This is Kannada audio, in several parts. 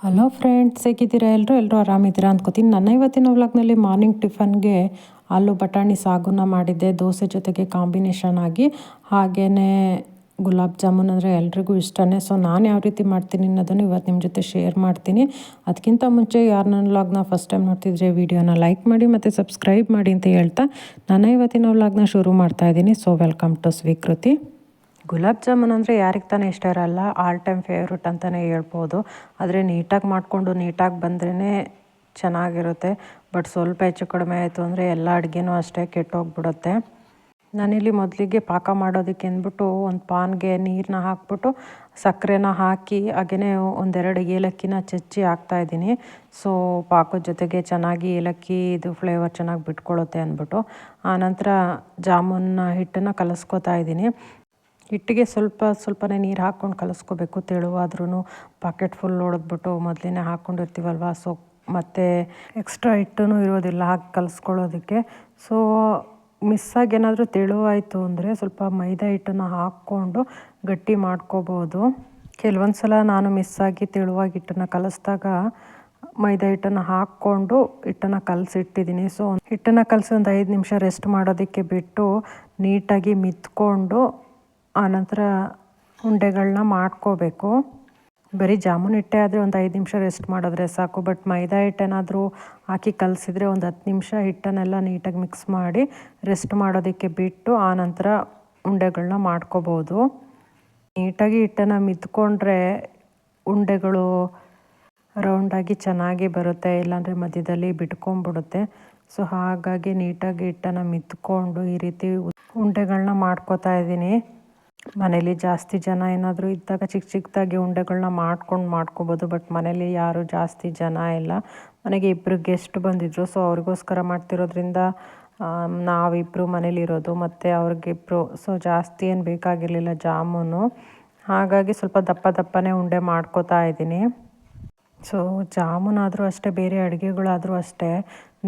ಹಲೋ ಫ್ರೆಂಡ್ಸ್, ಹೇಗಿದ್ದೀರಾ? ಎಲ್ಲರೂ ಆರಾಮಿದ್ದೀರಾ ಅಂದ್ಕೋತೀನಿ. ನನ್ನ ಇವತ್ತಿನ ವ್ಲಾಗ್ನಲ್ಲಿ ಮಾರ್ನಿಂಗ್ ಟಿಫನ್ಗೆ ಆಲೂ ಬಟಾಣಿ ಸಾಗುನ ಮಾಡಿದ್ದೆ, ದೋಸೆ ಜೊತೆಗೆ ಕಾಂಬಿನೇಷನ್ ಆಗಿ. ಹಾಗೆಯೇ ಗುಲಾಬ್ ಜಾಮೂನ್ ಅಂದರೆ ಎಲ್ರಿಗೂ ಇಷ್ಟನೇ. ಸೊ ನಾನು ಯಾವ ರೀತಿ ಮಾಡ್ತೀನಿ ಅನ್ನೋದನ್ನು ಇವತ್ತು ನಿಮ್ಮ ಜೊತೆ ಶೇರ್ ಮಾಡ್ತೀನಿ. ಅದಕ್ಕಿಂತ ಮುಂಚೆ ಯಾರು ನನ್ನ ವ್ಲಾಗ್ನ ಫಸ್ಟ್ ಟೈಮ್ ನೋಡ್ತಿದ್ರೆ ವಿಡಿಯೋನ ಲೈಕ್ ಮಾಡಿ ಮತ್ತು ಸಬ್ಸ್ಕ್ರೈಬ್ ಮಾಡಿ ಅಂತ ಹೇಳ್ತಾ ನನ್ನ ಇವತ್ತಿನ ವ್ಲಾಗ್ನ ಶುರು ಮಾಡ್ತಾಯಿದ್ದೀನಿ. ಸೊ ವೆಲ್ಕಮ್ ಟು ಸ್ವೀಕೃತಿ. ಗುಲಾಬ್ ಜಾಮೂನ್ ಅಂದರೆ ಯಾರಿಗೆ ತಾನೇ ಇಷ್ಟ ಇರೋಲ್ಲ, ಆಲ್ ಟೈಮ್ ಫೇವ್ರೇಟ್ ಅಂತಲೇ ಹೇಳ್ಬೋದು. ಆದರೆ ನೀಟಾಗಿ ಮಾಡಿಕೊಂಡು ನೀಟಾಗಿ ಬಂದ್ರೇ ಚೆನ್ನಾಗಿರುತ್ತೆ. ಬಟ್ ಸ್ವಲ್ಪ ಹೆಚ್ಚು ಕಡಿಮೆ ಆಯಿತು ಅಂದರೆ ಎಲ್ಲ ಅಡುಗೆನೂ ಅಷ್ಟೇ ಕೆಟ್ಟೋಗ್ಬಿಡುತ್ತೆ. ನಾನಿಲ್ಲಿ ಮೊದಲಿಗೆ ಪಾಕ ಮಾಡೋದಕ್ಕೆ ಅಂದ್ಬಿಟ್ಟು ಒಂದು ಪಾನ್ಗೆ ನೀರನ್ನ ಹಾಕ್ಬಿಟ್ಟು ಸಕ್ಕರೆನ ಹಾಕಿ ಹಾಗೆಯೇ ಒಂದೆರಡು ಏಲಕ್ಕಿನ ಚಚ್ಚಿ ಹಾಕ್ತಾಯಿದ್ದೀನಿ. ಸೊ ಪಾಕದ ಜೊತೆಗೆ ಚೆನ್ನಾಗಿ ಏಲಕ್ಕಿ ಇದು ಫ್ಲೇವರ್ ಚೆನ್ನಾಗಿ ಬಿಟ್ಕೊಳ್ಳುತ್ತೆ ಅಂದ್ಬಿಟ್ಟು ಆನಂತರ ಜಾಮೂನ್ನ ಹಿಟ್ಟನ್ನು ಕಲಿಸ್ಕೊತಾ ಇದ್ದೀನಿ. ಹಿಟ್ಟಿಗೆ ಸ್ವಲ್ಪನೇ ನೀರು ಹಾಕ್ಕೊಂಡು ಕಲಿಸ್ಕೋಬೇಕು. ತೆಳುವಾದ್ರೂ ಪಾಕೆಟ್ ಫುಲ್ ಹೊಡೆದ್ಬಿಟ್ಟು ಮೊದಲೇ ಹಾಕ್ಕೊಂಡಿರ್ತೀವಲ್ವ, ಸೊ ಮತ್ತು ಎಕ್ಸ್ಟ್ರಾ ಹಿಟ್ಟೂ ಇರೋದಿಲ್ಲ ಹಾಕಿ ಕಲಿಸ್ಕೊಳ್ಳೋದಕ್ಕೆ. ಸೊ ಮಿಸ್ಸಾಗಿ ಏನಾದರೂ ತೆಳುವಾಯಿತು ಅಂದರೆ ಸ್ವಲ್ಪ ಮೈದಾ ಹಿಟ್ಟನ್ನು ಹಾಕ್ಕೊಂಡು ಗಟ್ಟಿ ಮಾಡ್ಕೋಬೋದು. ಕೆಲವೊಂದು ಸಲ ನಾನು ಮಿಸ್ಸಾಗಿ ತೆಳುವಾಗಿ ಹಿಟ್ಟನ್ನು ಕಲಿಸ್ದಾಗ ಮೈದಾ ಹಿಟ್ಟನ್ನು ಹಾಕ್ಕೊಂಡು ಹಿಟ್ಟನ್ನು ಕಲಸಿಟ್ಟಿದ್ದೀನಿ. ಸೊ ಹಿಟ್ಟನ್ನು ಕಲಸಿ ಒಂದು 5 ನಿಮಿಷ ರೆಸ್ಟ್ ಮಾಡೋದಕ್ಕೆ ಬಿಟ್ಟು ನೀಟಾಗಿ ಮಿತ್ಕೊಂಡು ಆನಂತರ ಉಂಡೆಗಳನ್ನ ಮಾಡ್ಕೋಬೇಕು. ಬರೀ ಜಾಮೂನ್ ಹಿಟ್ಟೆ ಆದರೆ ಒಂದು 5 ನಿಮಿಷ ರೆಸ್ಟ್ ಮಾಡಿದ್ರೆ ಸಾಕು. ಬಟ್ ಮೈದಾ ಹಿಟ್ಟೇನಾದರೂ ಹಾಕಿ ಕಲಸಿದ್ರೆ ಒಂದು 10 ನಿಮಿಷ ಹಿಟ್ಟನ್ನೆಲ್ಲ ನೀಟಾಗಿ ಮಿಕ್ಸ್ ಮಾಡಿ ರೆಸ್ಟ್ ಮಾಡೋದಕ್ಕೆ ಬಿಟ್ಟು ಆನಂತರ ಉಂಡೆಗಳನ್ನ ಮಾಡ್ಕೋಬೋದು. ನೀಟಾಗಿ ಹಿಟ್ಟನ್ನು ಮಿತ್ಕೊಂಡ್ರೆ ಉಂಡೆಗಳು ರೌಂಡಾಗಿ ಚೆನ್ನಾಗಿ ಬರುತ್ತೆ, ಇಲ್ಲಾಂದರೆ ಮಧ್ಯದಲ್ಲಿ ಬಿಟ್ಕೊಂಡ್ಬಿಡುತ್ತೆ. ಸೊ ಹಾಗಾಗಿ ನೀಟಾಗಿ ಹಿಟ್ಟನ್ನು ಮಿತ್ಕೊಂಡು ಈ ರೀತಿ ಉಂಡೆಗಳನ್ನ ಮಾಡ್ಕೋತಾ ಇದ್ದೀನಿ. ಮನೇಲಿ ಜಾಸ್ತಿ ಜನ ಏನಾದರೂ ಇದ್ದಾಗ ಚಿಕ್ಕದಾಗಿ ಉಂಡೆಗಳನ್ನ ಮಾಡ್ಕೋಬೋದು. ಬಟ್ ಮನೇಲಿ ಯಾರು ಜಾಸ್ತಿ ಜನ ಇಲ್ಲ, ಮನೆಗೆ 2 ಗೆಸ್ಟ್ ಬಂದಿದ್ದರು. ಸೊ ಅವ್ರಿಗೋಸ್ಕರ ಮಾಡ್ತಿರೋದ್ರಿಂದ ನಾವಿಬ್ಬರು ಮನೇಲಿರೋದು ಮತ್ತು ಅವ್ರಿಗಿಬ್ಬರು. ಸೊ ಜಾಸ್ತಿ ಏನು ಬೇಕಾಗಿರಲಿಲ್ಲ ಜಾಮೂನು, ಹಾಗಾಗಿ ಸ್ವಲ್ಪ ದಪ್ಪನೇ ಉಂಡೆ ಮಾಡ್ಕೋತಾ ಇದ್ದೀನಿ. ಸೊ ಜಾಮೂನಾದರೂ ಅಷ್ಟೇ, ಬೇರೆ ಅಡುಗೆಗಳಾದರೂ ಅಷ್ಟೇ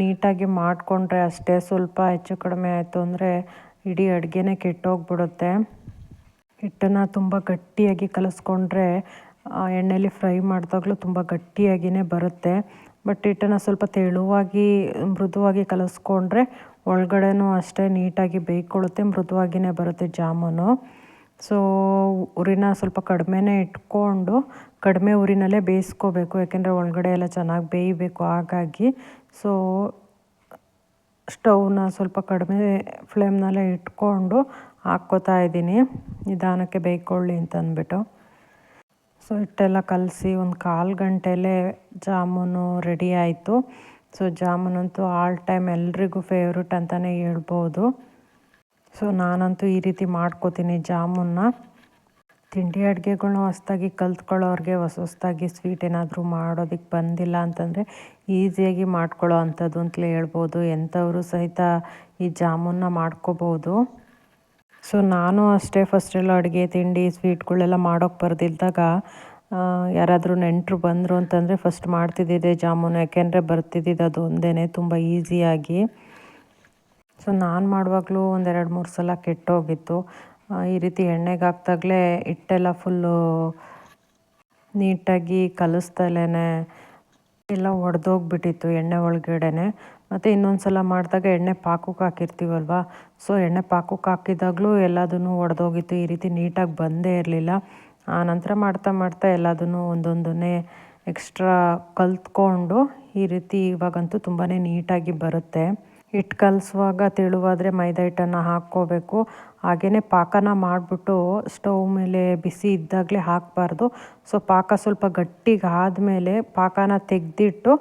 ನೀಟಾಗಿ ಮಾಡಿಕೊಂಡ್ರೆ ಅಷ್ಟೇ. ಸ್ವಲ್ಪ ಹೆಚ್ಚು ಕಡಿಮೆ ಆಯಿತು ಅಂದರೆ ಇಡೀ ಅಡುಗೆನೇ ಕೆಟ್ಟೋಗ್ಬಿಡುತ್ತೆ. ಹಿಟ್ಟನ್ನು ತುಂಬ ಗಟ್ಟಿಯಾಗಿ ಕಲಿಸ್ಕೊಂಡ್ರೆ ಎಣ್ಣೆಯಲ್ಲಿ ಫ್ರೈ ಮಾಡಿದಾಗಲೂ ತುಂಬ ಗಟ್ಟಿಯಾಗಿಯೇ ಬರುತ್ತೆ. ಬಟ್ ಹಿಟ್ಟನ್ನು ಸ್ವಲ್ಪ ತೆಳುವಾಗಿ ಮೃದುವಾಗಿ ಕಲಿಸ್ಕೊಂಡ್ರೆ ಒಳಗಡೆನೂ ಅಷ್ಟೇ ನೀಟಾಗಿ ಬೇಯ್ಕೊಳ್ಳುತ್ತೆ, ಮೃದುವಾಗಿಯೇ ಬರುತ್ತೆ ಜಾಮೂನು. ಸೊ ಉರಿನ ಸ್ವಲ್ಪ ಕಡಿಮೆನೇ ಇಟ್ಕೊಂಡು ಕಡಿಮೆ ಉರಿನಲ್ಲೇ ಬೇಯಿಸ್ಕೋಬೇಕು, ಯಾಕೆಂದರೆ ಒಳಗಡೆ ಎಲ್ಲ ಚೆನ್ನಾಗಿ ಬೇಯಬೇಕು. ಹಾಗಾಗಿ ಸೊ ಸ್ಟವ್ನ ಸ್ವಲ್ಪ ಕಡಿಮೆ ಫ್ಲೇಮ್ನಲ್ಲೇ ಇಟ್ಕೊಂಡು ಹಾಕ್ಕೋತಾ ಇದ್ದೀನಿ, ನಿಧಾನಕ್ಕೆ ಬೇಯ್ಕೊಳ್ಳಿ ಅಂತಂದ್ಬಿಟ್ಟು. ಸೊ ಹಿಟ್ಟೆಲ್ಲ ಕಲಸಿ ಒಂದು 1/4 ಗಂಟೆಯಲ್ಲೇ ಜಾಮೂನು ರೆಡಿ ಆಯಿತು. ಸೊ ಜಾಮೂನಂತೂ ಆಲ್ ಟೈಮ್ ಎಲ್ರಿಗೂ ಫೇವ್ರೇಟ್ ಅಂತಲೇ ಹೇಳ್ಬೋದು. ಸೊ ನಾನಂತೂ ಈ ರೀತಿ ಮಾಡ್ಕೋತೀನಿ ಜಾಮೂನ್ನ. ತಿಂಡಿ ಅಡುಗೆಗಳ್ನ ಹೊಸ್ದಾಗಿ ಕಲ್ತ್ಕೊಳ್ಳೋರಿಗೆ, ಹೊಸ್ದಾಗಿ ಸ್ವೀಟ್ ಏನಾದರೂ ಮಾಡೋದಕ್ಕೆ ಬಂದಿಲ್ಲ ಅಂತಂದರೆ ಈಸಿಯಾಗಿ ಮಾಡ್ಕೊಳ್ಳೋ ಅಂಥದ್ದು ಅಂತಲೇ ಹೇಳ್ಬೋದು. ಎಂಥವರು ಸಹಿತ ಈ ಜಾಮೂನ್ನ ಮಾಡ್ಕೋಬೋದು. ಸೊ ನಾನು ಅಷ್ಟೇ ಫಸ್ಟೆಲ್ಲ ಅಡುಗೆ ತಿಂಡಿ ಸ್ವೀಟ್ಗಳೆಲ್ಲ ಮಾಡೋಕ್ಕೆ ಬರ್ದಿಲ್ದಾಗ ಯಾರಾದರೂ ನೆಂಟರು ಬಂದರು ಅಂತಂದರೆ ಫಸ್ಟ್ ಮಾಡ್ತಿದ್ದಿದ್ದೆ ಜಾಮೂನು, ಯಾಕೆಂದರೆ ಬರ್ತಿದ್ದಿದ್ದು ಅದು ಒಂದೇ ತುಂಬ ಈಸಿಯಾಗಿ. ಸೊ ನಾನು ಮಾಡುವಾಗಲೂ 1-2-3 ಸಲ ಕೆಟ್ಟೋಗಿತ್ತು. ಈ ರೀತಿ ಎಣ್ಣೆಗೆ ಹಾಕ್ದಾಗಲೇ ಹಿಟ್ಟೆಲ್ಲ ಫುಲ್ಲು ನೀಟಾಗಿ ಕಲಿಸ್ದಲೇ ಎಲ್ಲ ಒಡೆದೋಗ್ಬಿಟ್ಟಿತ್ತು ಎಣ್ಣೆ ಒಳಗಡೆನೆ. ಮತ್ತು ಇನ್ನೊಂದು ಸಲ ಮಾಡಿದಾಗ ಎಣ್ಣೆ ಪಾಕಕ್ಕೆ ಹಾಕಿರ್ತೀವಲ್ವ, ಸೊ ಎಣ್ಣೆ ಪಾಕಕ್ಕೆ ಹಾಕಿದಾಗಲೂ ಎಲ್ಲದೂ ಒಡೆದೋಗಿತ್ತು. ಈ ರೀತಿ ನೀಟಾಗಿ ಬಂದೇ ಇರಲಿಲ್ಲ. ಆನಂತರ ಮಾಡ್ತಾ ಎಲ್ಲದೂ ಒಂದೊಂದನ್ನೇ ಎಕ್ಸ್ಟ್ರಾ ಕಲ್ತ್ಕೊಂಡು ಈ ರೀತಿ ಇವಾಗಂತೂ ತುಂಬಾ ನೀಟಾಗಿ ಬರುತ್ತೆ. ಹಿಟ್ಟು ಕಲಿಸುವಾಗ ತೆಳುವಾದರೆ ಮೈದಾ ಹಿಟ್ಟನ್ನು ಹಾಕ್ಕೋಬೇಕು. ಹಾಗೆಯೇ ಪಾಕನ ಮಾಡಿಬಿಟ್ಟು ಸ್ಟವ್ ಮೇಲೆ ಬಿಸಿ ಇದ್ದಾಗಲೇ ಹಾಕಬಾರ್ದು. ಸೊ ಪಾಕ ಸ್ವಲ್ಪ ಗಟ್ಟಿಗೆ ಆದಮೇಲೆ ಪಾಕನ ತೆಗೆದಿಟ್ಟು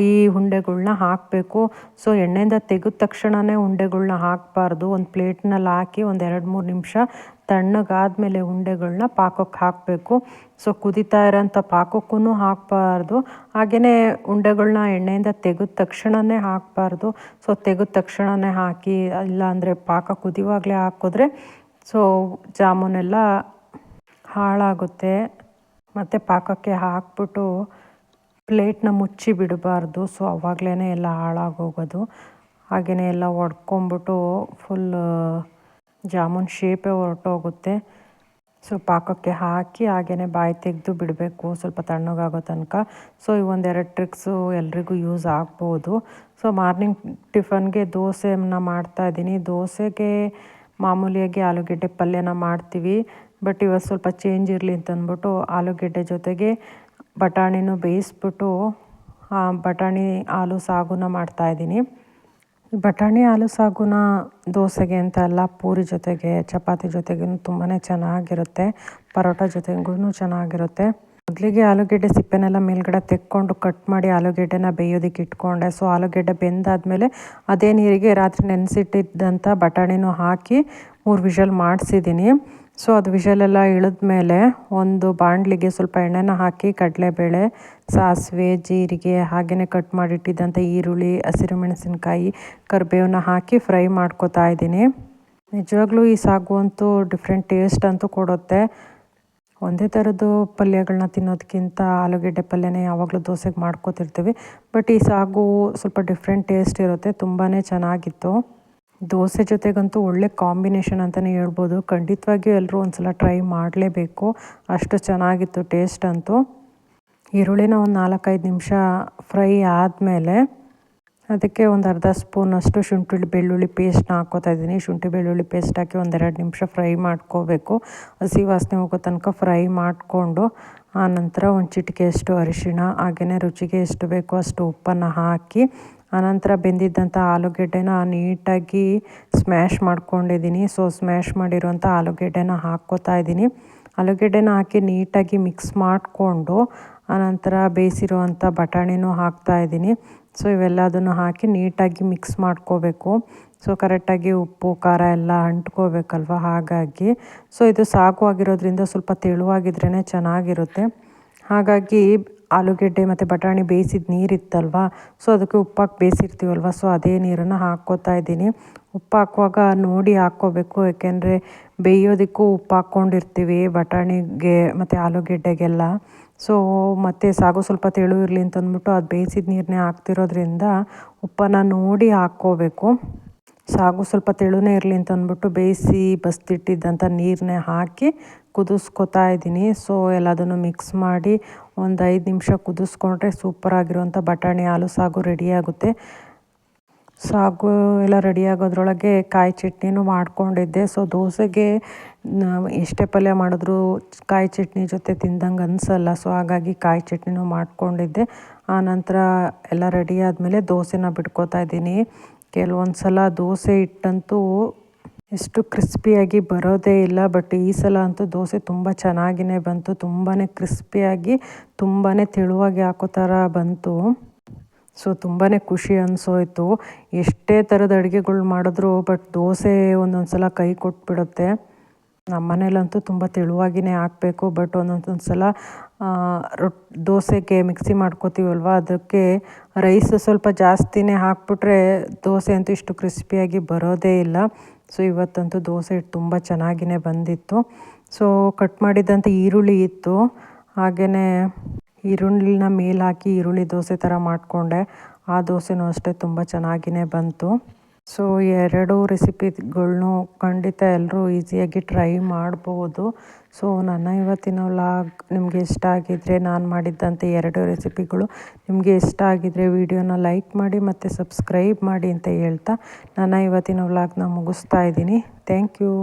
ಈ ಉಂಡೆಗಳ್ನ ಹಾಕಬೇಕು. ಸೊ ಎಣ್ಣೆಯಿಂದ ತೆಗೆದ ತಕ್ಷಣವೇ ಉಂಡೆಗಳ್ನ ಹಾಕಬಾರ್ದು. ಒಂದು ಪ್ಲೇಟ್ನಲ್ಲಿ ಹಾಕಿ ಒಂದು 2-3 ನಿಮಿಷ ತಣ್ಣಗಾದಮೇಲೆ ಉಂಡೆಗಳನ್ನ ಪಾಕಕ್ಕೆ ಹಾಕಬೇಕು. ಸೊ ಕುದೀತಾ ಇರೋಂಥ ಪಾಕಕ್ಕೂ ಹಾಕಬಾರ್ದು, ಹಾಗೆಯೇ ಉಂಡೆಗಳನ್ನ ಎಣ್ಣೆಯಿಂದ ತೆಗೆದ ತಕ್ಷಣವೇ ಹಾಕಬಾರ್ದು. ಸೊ ತೆಗೆದ ತಕ್ಷಣವೇ ಹಾಕಿ, ಇಲ್ಲಾಂದರೆ ಪಾಕ ಕುದಿಯುವಾಗಲೇ ಹಾಕಿದ್ರೆ ಸೊ ಜಾಮೂನೆಲ್ಲ ಹಾಳಾಗುತ್ತೆ. ಮತ್ತು ಪಾಕಕ್ಕೆ ಹಾಕ್ಬಿಟ್ಟು ಪ್ಲೇಟ್ನ ಮುಚ್ಚಿ ಬಿಡಬಾರ್ದು. ಸೊ ಆವಾಗಲೇ ಎಲ್ಲ ಹಾಳಾಗೋಗೋದು. ಹಾಗೆಯೇ ಎಲ್ಲ ಒಡ್ಕೊಂಬಿಟ್ಟು ಫುಲ್ ಜಾಮೂನ್ ಶೇಪೇ ಹೊರಟೋಗುತ್ತೆ. ಸೊ ಪಾಕಕ್ಕೆ ಹಾಕಿ ಹಾಗೆಯೇ ಬಾಯಿ ತೆಗೆದು ಬಿಡಬೇಕು ಸ್ವಲ್ಪ ತಣ್ಣಗಾಗೋ ತನಕ. ಸೊ ಈ ಒಂದೆರಡು ಟ್ರಿಕ್ಸು ಎಲ್ರಿಗೂ ಯೂಸ್ ಆಗ್ಬೋದು. ಸೊ ಮಾರ್ನಿಂಗ್ ಟಿಫನ್ಗೆ ದೋಸೆನ ಮಾಡ್ತಾಯಿದ್ದೀನಿ. ದೋಸೆಗೆ ಮಾಮೂಲಿಯಾಗಿ ಆಲೂಗೆಡ್ಡೆ ಪಲ್ಯನ ಮಾಡ್ತೀವಿ. ಬಟ್ ಇವತ್ತು ಸ್ವಲ್ಪ ಚೇಂಜ್ ಇರಲಿ ಅಂತಂದ್ಬಿಟ್ಟು ಆಲೂಗೆಡ್ಡೆ ಜೊತೆಗೆ ಬಟಾಣಿನೂ ಬೇಯಿಸ್ಬಿಟ್ಟು ಬಟಾಣಿ ಆಲೂ ಸಾಗುನ ಮಾಡ್ತಾಯಿದ್ದೀನಿ. ಬಟಾಣಿ ಆಲೂ ಸಾಗುನ ದೋಸೆಗೆ ಅಂತ ಅಲ್ಲ, ಪೂರಿ ಜೊತೆಗೆ ಚಪಾತಿ ಜೊತೆಗೂ ತುಂಬಾ ಚೆನ್ನಾಗಿರುತ್ತೆ, ಪರೋಟ ಜೊತೆಗೂ ಚೆನ್ನಾಗಿರುತ್ತೆ. ಮೊದಲಿಗೆ ಆಲೂಗೆಡ್ಡೆ ಸಿಪ್ಪೆನೆಲ್ಲ ಮೇಲ್ಗಡೆ ತೆಕ್ಕೊಂಡು ಕಟ್ ಮಾಡಿ ಆಲೂಗೆಡ್ಡೆನ ಬೇಯೋದಕ್ಕೆ ಇಟ್ಕೊಂಡೆ. ಸೊ ಆಲೂಗೆಡ್ಡೆ ಬೆಂದಾದಮೇಲೆ ಅದೇ ನೀರಿಗೆ ರಾತ್ರಿ ನೆನೆಸಿಟ್ಟಿದ್ದಂಥ ಬಟಾಣಿನೂ ಹಾಕಿ 3 ವಿಷಲ್ ಮಾಡಿಸಿದ್ದೀನಿ. ಸೊ ಅದು ವಿಷಲೆಲ್ಲ ಇಳಿದ್ಮೇಲೆ ಒಂದು ಬಾಣಲಿಗೆ ಸ್ವಲ್ಪ ಎಣ್ಣೆನ ಹಾಕಿ ಕಡಲೆಬೇಳೆ, ಸಾಸಿವೆ, ಜೀರಿಗೆ ಹಾಗೆಯೇ ಕಟ್ ಮಾಡಿಟ್ಟಿದ್ದಂಥ ಈರುಳ್ಳಿ, ಹಸಿರು ಮೆಣಸಿನ್ಕಾಯಿ, ಕರಿಬೇವನ್ನ ಹಾಕಿ ಫ್ರೈ ಮಾಡ್ಕೊತಾ ಇದ್ದೀನಿ. ನಿಜವಾಗ್ಲೂ ಈ ಸಾಗು ಅಂತೂ ಡಿಫ್ರೆಂಟ್ ಟೇಸ್ಟ್ ಅಂತೂ ಕೊಡುತ್ತೆ. ಒಂದೇ ಥರದ್ದು ಪಲ್ಯಗಳನ್ನ ತಿನ್ನೋದಕ್ಕಿಂತ ಆಲೂಗೆಡ್ಡೆ ಪಲ್ಯನೇ ಯಾವಾಗಲೂ ದೋಸೆಗೆ ಮಾಡ್ಕೊತಿರ್ತೀವಿ. ಬಟ್ ಈ ಸಾಗು ಸ್ವಲ್ಪ ಡಿಫ್ರೆಂಟ್ ಟೇಸ್ಟ್ ಇರುತ್ತೆ, ತುಂಬಾ ಚೆನ್ನಾಗಿತ್ತು. ದೋಸೆ ಜೊತೆಗಂತೂ ಒಳ್ಳೆ ಕಾಂಬಿನೇಷನ್ ಅಂತಲೇ ಹೇಳ್ಬೋದು. ಖಂಡಿತವಾಗಿಯೂ ಎಲ್ಲರೂ ಒಂದು ಸಲ ಟ್ರೈ ಮಾಡಲೇಬೇಕು, ಅಷ್ಟು ಚೆನ್ನಾಗಿತ್ತು ಟೇಸ್ಟ್ ಅಂತೂ. ಈರುಳ್ಳಿನ ಒಂದು 4-5 ನಿಮಿಷ ಫ್ರೈ ಆದಮೇಲೆ ಅದಕ್ಕೆ ಒಂದು ಅರ್ಧ ಸ್ಪೂನಷ್ಟು ಶುಂಠಿ ಬೆಳ್ಳುಳ್ಳಿ ಪೇಸ್ಟ್ನ ಹಾಕ್ಕೋತಾ ಇದ್ದೀನಿ. ಶುಂಠಿ ಬೆಳ್ಳುಳ್ಳಿ ಪೇಸ್ಟ್ ಹಾಕಿ 1-2 ನಿಮಿಷ ಫ್ರೈ ಮಾಡ್ಕೋಬೇಕು. ಹಸಿ ವಾಸನೆ ಹೋಗೋ ತನಕ ಫ್ರೈ ಮಾಡಿಕೊಂಡು ಆನಂತರ ಒಂದು ಚಿಟಿಕೆಯಷ್ಟು ಅರಿಶಿಣ ಹಾಗೆಯೇ ರುಚಿಗೆ ಎಷ್ಟು ಬೇಕೋ ಅಷ್ಟು ಉಪ್ಪನ್ನು ಹಾಕಿ ಆನಂತರ ಬೆಂದಿದ್ದಂಥ ಆಲೂಗೆಡ್ಡೆನ ನೀಟಾಗಿ ಸ್ಮ್ಯಾಶ್ ಮಾಡ್ಕೊಂಡಿದ್ದೀನಿ. ಸೊ ಸ್ಮ್ಯಾಶ್ ಮಾಡಿರೋಂಥ ಆಲೂಗೆಡ್ಡೆನ ಹಾಕ್ಕೋತಾ ಇದ್ದೀನಿ. ಆಲೂಗೆಡ್ಡೆನ ಹಾಕಿ ನೀಟಾಗಿ ಮಿಕ್ಸ್ ಮಾಡಿಕೊಂಡು ಆನಂತರ ಬೇಯಿಸಿರುವಂಥ ಬಟಾಣಿನೂ ಹಾಕ್ತಾಯಿದ್ದೀನಿ. ಸೊ ಇವೆಲ್ಲದನ್ನು ಹಾಕಿ ನೀಟಾಗಿ ಮಿಕ್ಸ್ ಮಾಡ್ಕೋಬೇಕು. ಸೊ ಕರೆಕ್ಟಾಗಿ ಉಪ್ಪು ಖಾರ ಎಲ್ಲ ಅಂಟ್ಕೋಬೇಕಲ್ವ, ಹಾಗಾಗಿ. ಸೊ ಇದು ಸಾಗು ಆಗಿರೋದ್ರಿಂದ ಸ್ವಲ್ಪ ತೆಳುವಾಗಿದ್ರೇ ಚೆನ್ನಾಗಿರುತ್ತೆ. ಹಾಗಾಗಿ ಆಲೂಗೆಡ್ಡೆ ಮತ್ತು ಬಟಾಣಿ ಬೇಯಿಸಿದ ನೀರಿತ್ತಲ್ವ, ಸೊ ಅದಕ್ಕೆ ಉಪ್ಪಾಕಿ ಬೇಯಿಸಿರ್ತೀವಲ್ವ, ಸೊ ಅದೇ ನೀರನ್ನು ಹಾಕ್ಕೋತಾ ಇದ್ದೀನಿ. ಉಪ್ಪು ಹಾಕುವಾಗ ನೋಡಿ ಹಾಕ್ಕೋಬೇಕು, ಯಾಕೆಂದರೆ ಬೇಯೋದಕ್ಕೂ ಉಪ್ಪು ಹಾಕ್ಕೊಂಡಿರ್ತೀವಿ ಬಟಾಣಿಗೆ ಮತ್ತು ಆಲೂಗೆಡ್ಡೆಗೆಲ್ಲ. ಸೊ ಮತ್ತು ಸಾಗು ಸ್ವಲ್ಪ ತೆಳು ಇರಲಿ ಅಂತಂದ್ಬಿಟ್ಟು ಅದು ಬೇಯಿಸಿದ ನೀರನ್ನೇ ಹಾಕ್ತಿರೋದ್ರಿಂದ ಉಪ್ಪನ್ನು ನೋಡಿ ಹಾಕ್ಕೋಬೇಕು. ಸಾಗು ಸ್ವಲ್ಪ ತೆಳುನೇ ಇರಲಿ ಅಂತಂದ್ಬಿಟ್ಟು ಬೇಯಿಸಿ ಬಸ್ತಿಟ್ಟಿದ್ದಂಥ ನೀರನ್ನೇ ಹಾಕಿ ಕುದಿಸ್ಕೊತಾ ಇದ್ದೀನಿ. ಸೊ ಎಲ್ಲದನ್ನು ಮಿಕ್ಸ್ ಮಾಡಿ ಒಂದು 5 ನಿಮಿಷ ಕುದಿಸ್ಕೊಂಡ್ರೆ ಸೂಪರಾಗಿರುವಂಥ ಬಟಾಣಿ ಆಲೂ ಸಾಗು ರೆಡಿಯಾಗುತ್ತೆ. ಸಾಗು ಎಲ್ಲ ರೆಡಿ ಆಗೋದ್ರೊಳಗೆ ಕಾಯಿ ಚಟ್ನಿನೂ ಮಾಡ್ಕೊಂಡಿದ್ದೆ. ಸೊ ದೋಸೆಗೆ ಎಷ್ಟೇ ಪಲ್ಯ ಮಾಡಿದ್ರೂ ಕಾಯಿ ಚಟ್ನಿ ಜೊತೆ ತಿಂದಂಗೆ ಅನಿಸಲ್ಲ. ಸೊ ಹಾಗಾಗಿ ಕಾಯಿ ಚಟ್ನಿನೂ ಮಾಡ್ಕೊಂಡಿದ್ದೆ. ಆನಂತರ ಎಲ್ಲ ರೆಡಿ ಆದಮೇಲೆ ದೋಸೆನ ಬಿಡ್ಕೋತಾ ಇದ್ದೀನಿ. ಕೆಲವೊಂದು ಸಲ ದೋಸೆ ಹಿಟ್ಟಂತೂ ಎಷ್ಟು ಕ್ರಿಸ್ಪಿಯಾಗಿ ಬರೋದೇ ಇಲ್ಲ. ಬಟ್ ಈ ಸಲ ಅಂತೂ ದೋಸೆ ತುಂಬ ಚೆನ್ನಾಗಿಯೇ ಬಂತು. ತುಂಬಾ ಕ್ರಿಸ್ಪಿಯಾಗಿ ತುಂಬಾ ತೆಳುವಾಗಿ ಹಾಕೋ ಥರ ಬಂತು. ಸೊ ತುಂಬಾ ಖುಷಿ ಅನಿಸೋಯ್ತು. ಎಷ್ಟೇ ಥರದ ಅಡುಗೆಗಳು ಮಾಡಿದ್ರು ಬಟ್ ದೋಸೆ ಒಂದೊಂದು ಸಲ ಕೈ ಕೊಟ್ಬಿಡುತ್ತೆ. ನಮ್ಮ ಮನೇಲಂತೂ ತುಂಬ ತೆಳುವಾಗಿಯೇ ಹಾಕಬೇಕು. ಬಟ್ ಒಂದೊಂದು ಸಲ ದೋಸೆಗೆ ಮಿಕ್ಸಿ ಮಾಡ್ಕೋತೀವಲ್ವ, ಅದಕ್ಕೆ ರೈಸ್ ಸ್ವಲ್ಪ ಜಾಸ್ತಿನೇ ಹಾಕ್ಬಿಟ್ರೆ ದೋಸೆ ಅಂತೂ ಇಷ್ಟು ಕ್ರಿಸ್ಪಿಯಾಗಿ ಬರೋದೇ ಇಲ್ಲ. ಸೊ ಇವತ್ತಂತೂ ದೋಸೆ ತುಂಬ ಚೆನ್ನಾಗಿಯೇ ಬಂದಿತ್ತು. ಸೊ ಕಟ್ ಮಾಡಿದಂಥ ಈರುಳ್ಳಿ ಇತ್ತು, ಹಾಗೆಯೇ ಈರುಳ್ಳಿನ ಮೇಲೆ ಹಾಕಿ ಈರುಳ್ಳಿ ದೋಸೆ ಥರ ಮಾಡಿಕೊಂಡೆ. ಆ ದೋಸೆನೂ ಅಷ್ಟೇ ತುಂಬ ಚೆನ್ನಾಗಿಯೇ ಬಂತು. ಸೊ ಎರಡೂ ರೆಸಿಪಿಗಳ್ನೂ ಖಂಡಿತ ಎಲ್ಲರೂ ಈಸಿಯಾಗಿ ಟ್ರೈ ಮಾಡ್ಬೋದು. ಸೊ ನನ್ನ ಇವತ್ತಿನ ವ್ಲಾಗ್ ನಿಮಗೆ ಇಷ್ಟ ಆಗಿದ್ದರೆ, ನಾನು ಮಾಡಿದ್ದಂಥ 2 ರೆಸಿಪಿಗಳು ನಿಮಗೆ ಇಷ್ಟ ಆಗಿದ್ದರೆ ವಿಡಿಯೋನ ಲೈಕ್ ಮಾಡಿ ಮತ್ತು ಸಬ್ಸ್ಕ್ರೈಬ್ ಮಾಡಿ ಅಂತ ಹೇಳ್ತಾ ನನ್ನ ಇವತ್ತಿನ ವ್ಲಾಗ್ನ ಮುಗಿಸ್ತಾ ಇದ್ದೀನಿ. Thank you.